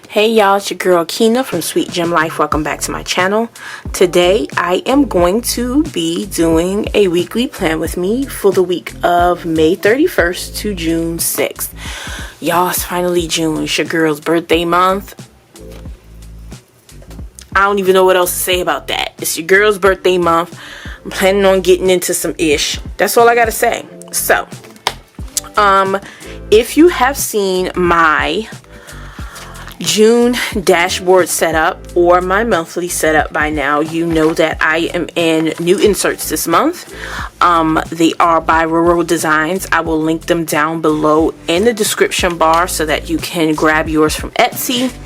Hey y'all, it's your girl Kina from SweetGemLife. Welcome back to my channel. Today I am going to be doing a weekly plan with me for the week of May 31st to June 6th. Y'all, it's finally June. It's your girl's birthday month. I don't even know what else to say about that. It's your girl's birthday month. I'm planning on getting into some ish. That's all I gotta say. So, if you have seen my June dashboard setup or my monthly setup by now, you know that I am in new inserts this month. They are by Rural Designs. I will link them down below in the description bar so that you can grab yours from Etsy.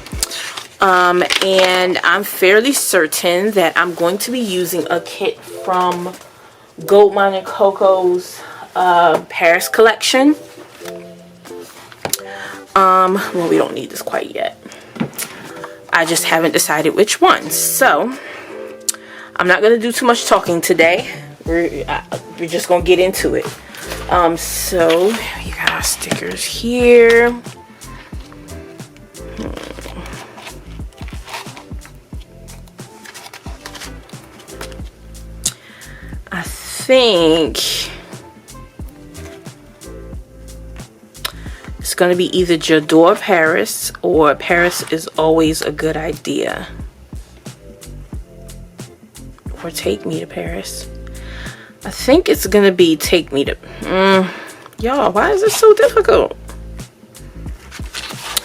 And I'm fairly certain that I'm going to be using a kit from Goldmine CoCo's Paris collection. Well, we don't need this quite yet. I just haven't decided which one. So, I'm not going to do too much talking today. We're just going to get into it. So, you got our stickers here. I think it's going to be either J'adore Paris or Paris is always a good idea. Or Take Me to Paris. I think it's going to be Take Me to... y'all, why is this so difficult?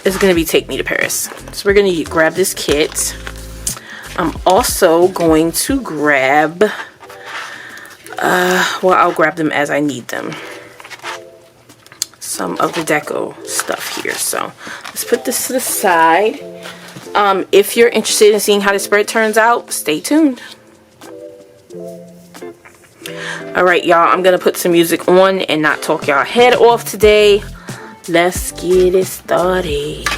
It's going to be Take Me to Paris. So we're going to grab this kit. I'm also going to grab... well, I'll grab them as I need them. Some of the deco stuff here. So let's put this to the side. If you're interested in seeing how the spread turns out, stay tuned. Alright, y'all, I'm gonna put some music on and not talk y'all head off today. Let's get it started.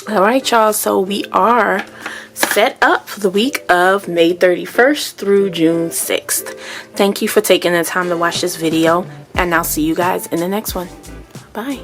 Alright y'all, so we are set up for the week of May 31st through June 6th. Thank you for taking the time to watch this video, and I'll see you guys in the next one. Bye.